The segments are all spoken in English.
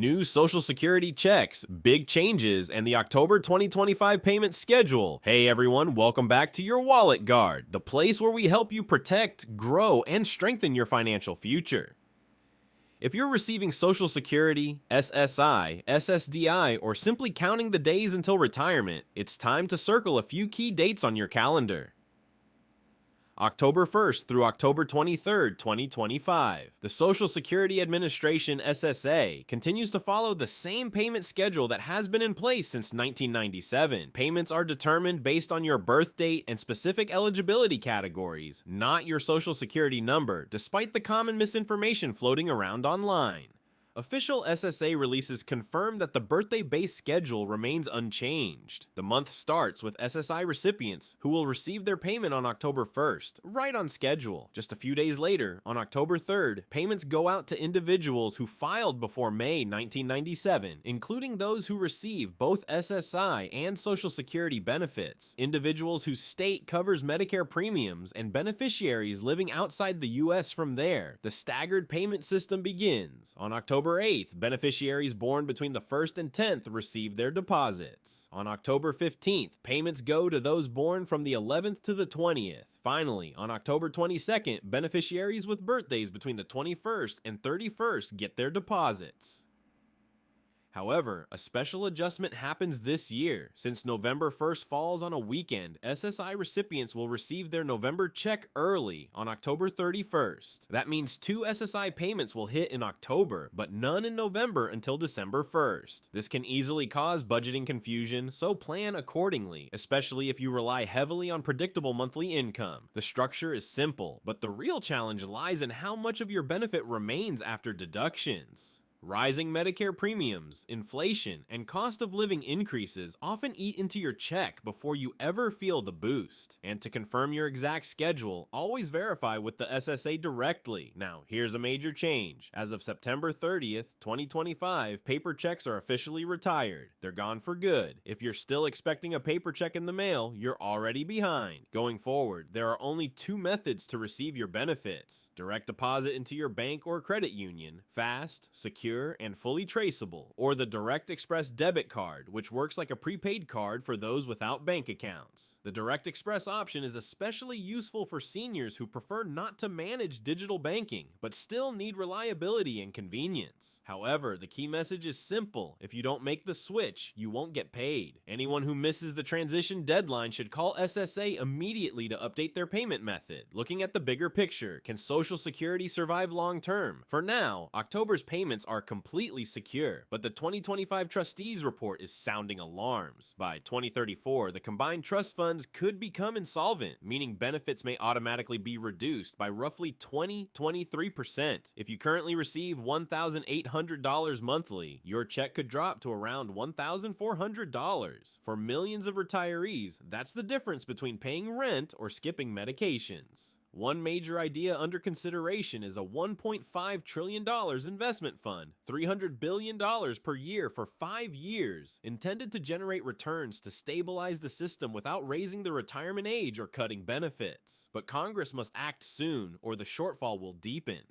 New Social Security checks, big changes, and the October 2025 payment schedule. Hey everyone, welcome back to your Wallet Guard, the place where we help you protect, grow, and strengthen your financial future. If you're receiving Social Security, SSI, SSDI, or simply counting the days until retirement, it's time to circle a few key dates on your calendar. October 1st through October 23rd, 2025. The Social Security Administration SSA continues to follow the same payment schedule that has been in place since 1997. Payments are determined based on your birth date and specific eligibility categories, not your Social Security number, despite the common misinformation floating around online. Official SSA releases confirm that the birthday-based schedule remains unchanged. The month starts with SSI recipients who will receive their payment on October 1st, right on schedule. Just a few days later, on October 3rd, payments go out to individuals who filed before May 1997, including those who receive both SSI and Social Security benefits, individuals whose state covers Medicare premiums, and beneficiaries living outside the U.S. from there. The staggered payment system begins. On October 8th, beneficiaries born between the 1st and 10th receive their deposits. On October 15th, payments go to those born from the 11th to the 20th. Finally, on October 22nd, beneficiaries with birthdays between the 21st and 31st get their deposits. However, a special adjustment happens this year. Since November 1st falls on a weekend, SSI recipients will receive their November check early on October 31st. That means 2 SSI payments will hit in October, but none in November until December 1st. This can easily cause budgeting confusion, so plan accordingly, especially if you rely heavily on predictable monthly income. The structure is simple, but the real challenge lies in how much of your benefit remains after deductions. Rising Medicare premiums, inflation, and cost of living increases often eat into your check before you ever feel the boost. And to confirm your exact schedule, always verify with the SSA directly. Now, here's a major change. As of September 30th, 2025, paper checks are officially retired. They're gone for good. If you're still expecting a paper check in the mail, you're already behind. Going forward, there are only 2 methods to receive your benefits: direct deposit into your bank or credit union, fast, secure, and fully traceable, or the Direct Express debit card, which works like a prepaid card for those without bank accounts. The Direct Express option is especially useful for seniors who prefer not to manage digital banking, but still need reliability and convenience. However, the key message is simple: if you don't make the switch, you won't get paid. Anyone who misses the transition deadline should call SSA immediately to update their payment method. Looking at the bigger picture, can Social Security survive long term? For now, October's payments are completely secure, but the 2025 Trustees Report is sounding alarms. By 2034, the combined trust funds could become insolvent, meaning benefits may automatically be reduced by roughly 23%. If you currently receive $1,800 monthly, your check could drop to around $1,400. For millions of retirees, that's the difference between paying rent or skipping medications. One major idea under consideration is a $1.5 trillion investment fund, $300 billion per year for 5 years, intended to generate returns to stabilize the system without raising the retirement age or cutting benefits. But Congress must act soon, or the shortfall will deepen.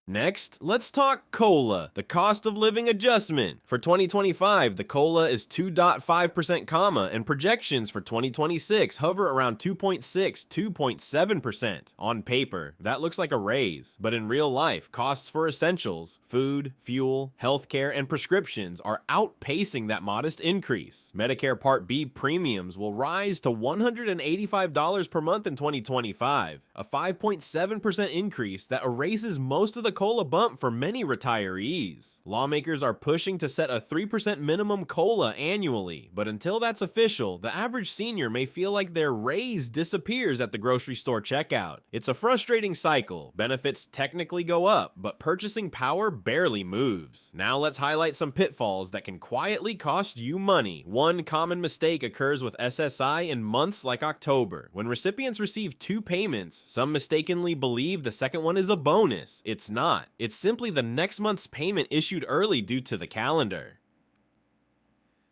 Next, let's talk COLA, the cost of living adjustment. For 2025, the COLA is 2.5%, and projections for 2026 hover around 2.7%. On paper, that looks like a raise, but in real life, costs for essentials, food, fuel, healthcare, and prescriptions are outpacing that modest increase. Medicare Part B premiums will rise to $185 per month in 2025, a 5.7% increase that erases most of the COLA bump for many retirees. Lawmakers are pushing to set a 3% minimum COLA annually, but until that's official, the average senior may feel like their raise disappears at the grocery store checkout. It's a frustrating cycle. Benefits technically go up, but purchasing power barely moves. Now let's highlight some pitfalls that can quietly cost you money. One common mistake occurs with SSI in months like October. When recipients receive 2 payments, some mistakenly believe the second one is a bonus. It's not. It's simply the next month's payment issued early due to the calendar.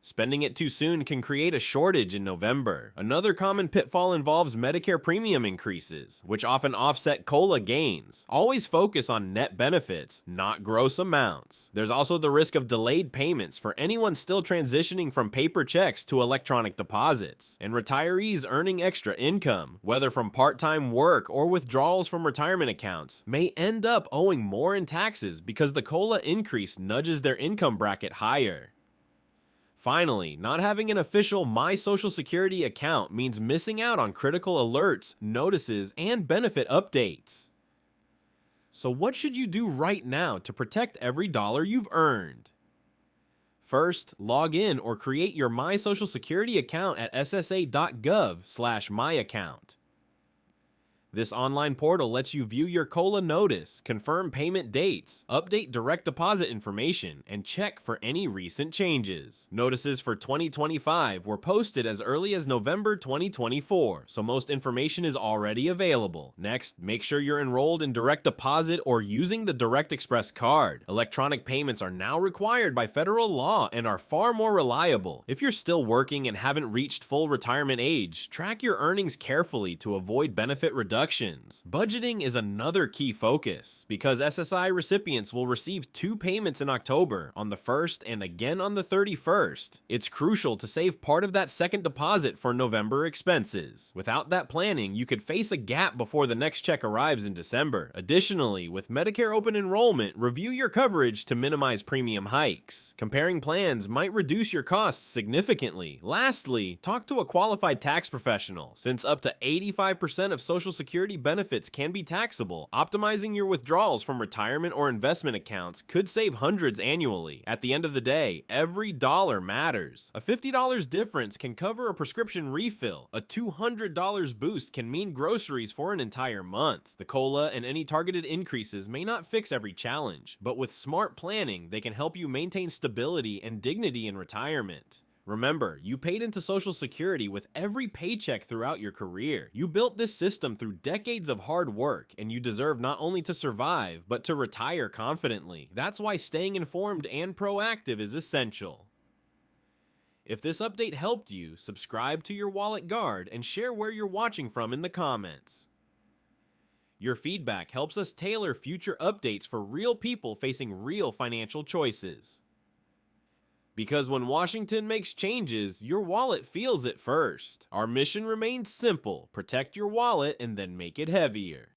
Spending it too soon can create a shortage in November. Another common pitfall involves Medicare premium increases, which often offset COLA gains. Always focus on net benefits, not gross amounts. There's also the risk of delayed payments for anyone still transitioning from paper checks to electronic deposits. And retirees earning extra income, whether from part-time work or withdrawals from retirement accounts, may end up owing more in taxes because the COLA increase nudges their income bracket higher. Finally, not having an official My Social Security account means missing out on critical alerts, notices, and benefit updates. So what should you do right now to protect every dollar you've earned? First, log in or create your My Social Security account at ssa.gov/myaccount. This online portal lets you view your COLA notice, confirm payment dates, update direct deposit information, and check for any recent changes. Notices for 2025 were posted as early as November 2024, so most information is already available. Next, make sure you're enrolled in direct deposit or using the Direct Express card. Electronic payments are now required by federal law and are far more reliable. If you're still working and haven't reached full retirement age, track your earnings carefully to avoid benefit reductions. Budgeting is another key focus, because SSI recipients will receive 2 payments in October, on the 1st and again on the 31st. It's crucial to save part of that second deposit for November expenses. Without that planning, you could face a gap before the next check arrives in December. Additionally, with Medicare open enrollment, review your coverage to minimize premium hikes. Comparing plans might reduce your costs significantly. Lastly, talk to a qualified tax professional, since up to 85% of Social Security benefits can be taxable. Optimizing your withdrawals from retirement or investment accounts could save hundreds annually. At the end of the day, every dollar matters. A $50 difference can cover a prescription refill. A $200 boost can mean groceries for an entire month. The COLA and any targeted increases may not fix every challenge, but with smart planning, they can help you maintain stability and dignity in retirement. Remember, you paid into Social Security with every paycheck throughout your career. You built this system through decades of hard work, and you deserve not only to survive, but to retire confidently. That's why staying informed and proactive is essential. If this update helped you, subscribe to your Wallet Guard and share where you're watching from in the comments. Your feedback helps us tailor future updates for real people facing real financial choices. Because when Washington makes changes, your wallet feels it first. Our mission remains simple: protect your wallet and then make it heavier.